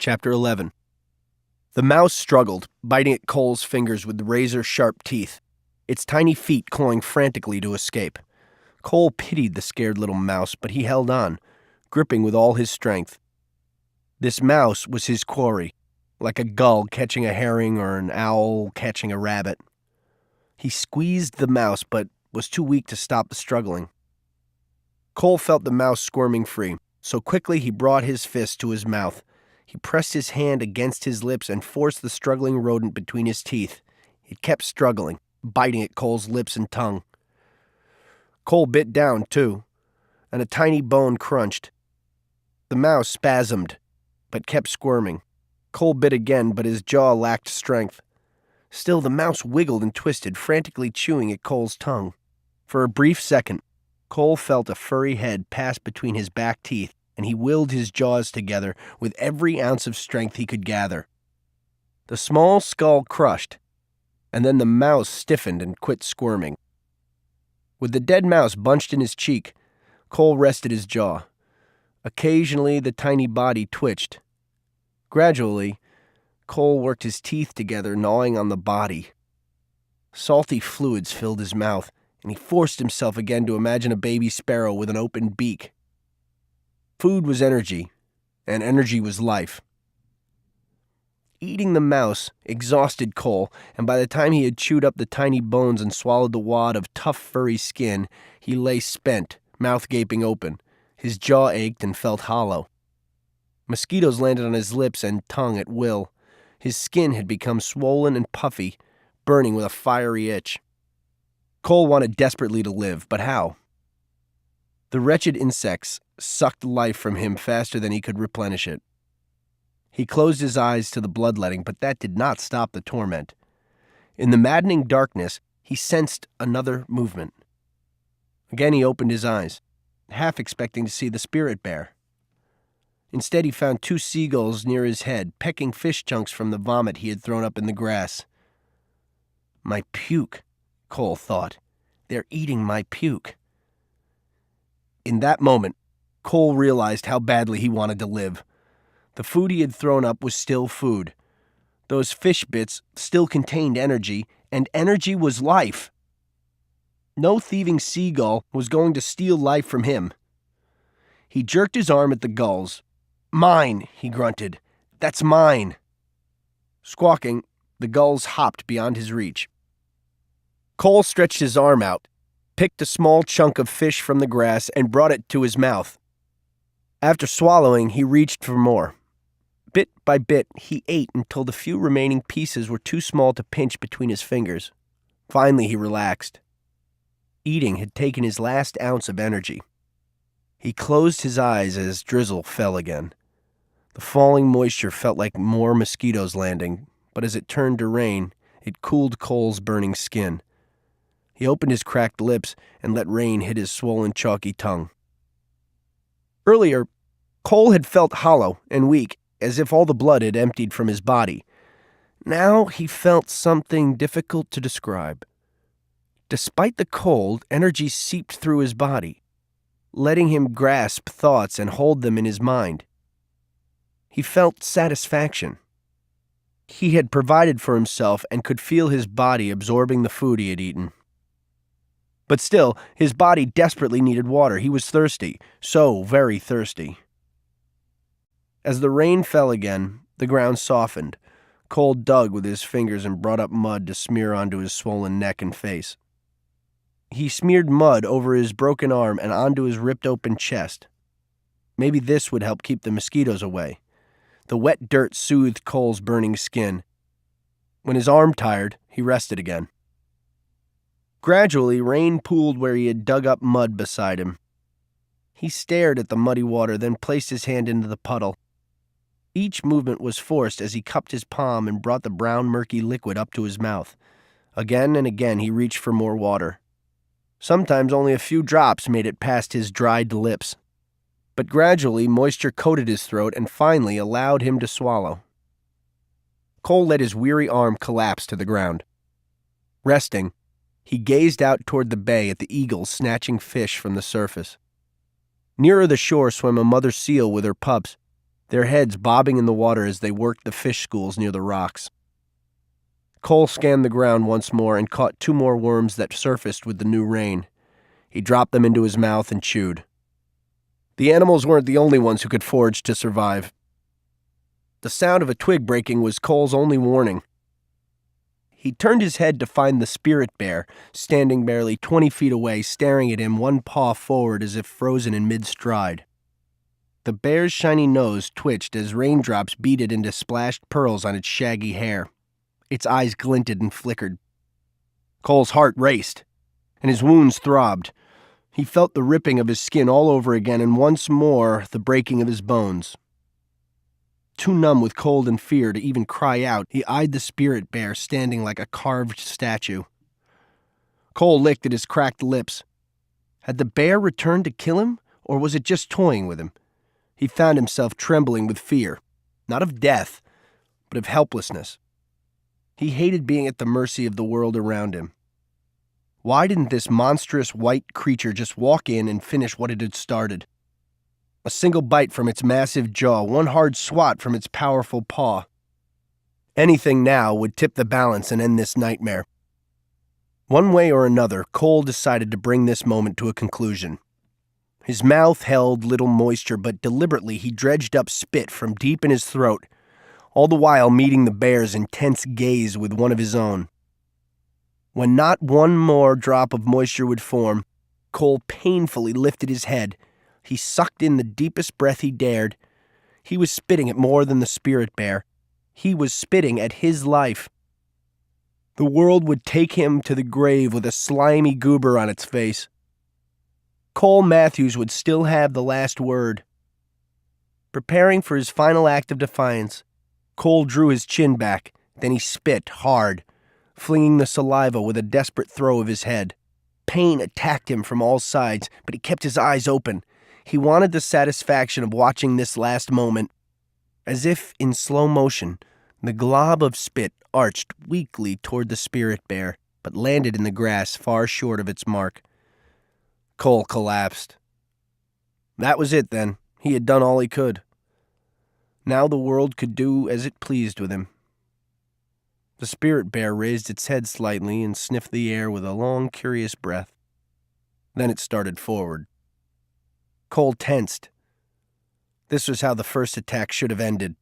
Chapter 11. The mouse struggled, biting at Cole's fingers with razor-sharp teeth, its tiny feet clawing frantically to escape. Cole pitied the scared little mouse, but he held on, gripping with all his strength. This mouse was his quarry, like a gull catching a herring or an owl catching a rabbit. He squeezed the mouse, but was too weak to stop the struggling. Cole felt the mouse squirming free, so quickly he brought his fist to his mouth. He pressed his hand against his lips and forced the struggling rodent between his teeth. It kept struggling, biting at Cole's lips and tongue. Cole bit down, too, and a tiny bone crunched. The mouse spasmed, but kept squirming. Cole bit again, but his jaw lacked strength. Still, the mouse wiggled and twisted, frantically chewing at Cole's tongue. For a brief second, Cole felt a furry head pass between his back teeth, and he willed his jaws together with every ounce of strength he could gather. The small skull crushed, and then the mouse stiffened and quit squirming. With the dead mouse bunched in his cheek, Cole rested his jaw. Occasionally, the tiny body twitched. Gradually, Cole worked his teeth together, gnawing on the body. Salty fluids filled his mouth, and he forced himself again to imagine a baby sparrow with an open beak. Food was energy, and energy was life. Eating the mouse exhausted Cole, and by the time he had chewed up the tiny bones and swallowed the wad of tough, furry skin, he lay spent, mouth gaping open. His jaw ached and felt hollow. Mosquitoes landed on his lips and tongue at will. His skin had become swollen and puffy, burning with a fiery itch. Cole wanted desperately to live, but how? The wretched insects sucked life from him faster than he could replenish it. He closed his eyes to the bloodletting, but that did not stop the torment. In the maddening darkness, he sensed another movement. Again he opened his eyes, half expecting to see the spirit bear. Instead, he found two seagulls near his head, pecking fish chunks from the vomit he had thrown up in the grass. My puke, Cole thought. They're eating my puke. In that moment, Cole realized how badly he wanted to live. The food he had thrown up was still food. Those fish bits still contained energy, and energy was life. No thieving seagull was going to steal life from him. He jerked his arm at the gulls. Mine, he grunted. That's mine. Squawking, the gulls hopped beyond his reach. Cole stretched his arm out, picked a small chunk of fish from the grass, and brought it to his mouth. After swallowing, he reached for more. Bit by bit, he ate until the few remaining pieces were too small to pinch between his fingers. Finally, he relaxed. Eating had taken his last ounce of energy. He closed his eyes as drizzle fell again. The falling moisture felt like more mosquitoes landing, but as it turned to rain, it cooled Cole's burning skin. He opened his cracked lips and let rain hit his swollen, chalky tongue. Earlier, Cole had felt hollow and weak, as if all the blood had emptied from his body. Now he felt something difficult to describe. Despite the cold, energy seeped through his body, letting him grasp thoughts and hold them in his mind. He felt satisfaction. He had provided for himself and could feel his body absorbing the food he had eaten. But still, his body desperately needed water. He was thirsty, so very thirsty. As the rain fell again, the ground softened. Cole dug with his fingers and brought up mud to smear onto his swollen neck and face. He smeared mud over his broken arm and onto his ripped-open chest. Maybe this would help keep the mosquitoes away. The wet dirt soothed Cole's burning skin. When his arm tired, he rested again. Gradually, rain pooled where he had dug up mud beside him. He stared at the muddy water, then placed his hand into the puddle. Each movement was forced as he cupped his palm and brought the brown, murky liquid up to his mouth. Again and again he reached for more water. Sometimes only a few drops made it past his dried lips. But gradually, moisture coated his throat and finally allowed him to swallow. Cole let his weary arm collapse to the ground. Resting, he gazed out toward the bay at the eagles snatching fish from the surface. Nearer the shore swam a mother seal with her pups. their heads bobbing in the water as they worked the fish schools near the rocks. Cole scanned the ground once more and caught 2 more worms that surfaced with the new rain. He dropped them into his mouth and chewed. The animals weren't the only ones who could forage to survive. The sound of a twig breaking was Cole's only warning. He turned his head to find the spirit bear, standing barely 20 feet away, staring at him, one paw forward as if frozen in mid-stride. The bear's shiny nose twitched as raindrops beaded into splashed pearls on its shaggy hair. Its eyes glinted and flickered. Cole's heart raced, and his wounds throbbed. He felt the ripping of his skin all over again, and once more the breaking of his bones. Too numb with cold and fear to even cry out, he eyed the spirit bear standing like a carved statue. Cole licked at his cracked lips. Had the bear returned to kill him, or was it just toying with him? He found himself trembling with fear, not of death, but of helplessness. He hated being at the mercy of the world around him. Why didn't this monstrous white creature just walk in and finish what it had started? A single bite from its massive jaw, one hard swat from its powerful paw. Anything now would tip the balance and end this nightmare. One way or another, Cole decided to bring this moment to a conclusion. His mouth held little moisture, but deliberately he dredged up spit from deep in his throat, all the while meeting the bear's intense gaze with one of his own. When not one more drop of moisture would form, Cole painfully lifted his head. He sucked in the deepest breath he dared. He was spitting at more than the spirit bear. He was spitting at his life. The world would take him to the grave with a slimy goober on its face. Cole Matthews would still have the last word. Preparing for his final act of defiance, Cole drew his chin back, then he spit hard, flinging the saliva with a desperate throw of his head. Pain attacked him from all sides, but he kept his eyes open. He wanted the satisfaction of watching this last moment. As if in slow motion, the glob of spit arched weakly toward the spirit bear, but landed in the grass far short of its mark. Cole collapsed. That was it, then. He had done all he could. Now the world could do as it pleased with him. The spirit bear raised its head slightly and sniffed the air with a long, curious breath. Then it started forward. Cole tensed. This was how the first attack should have ended.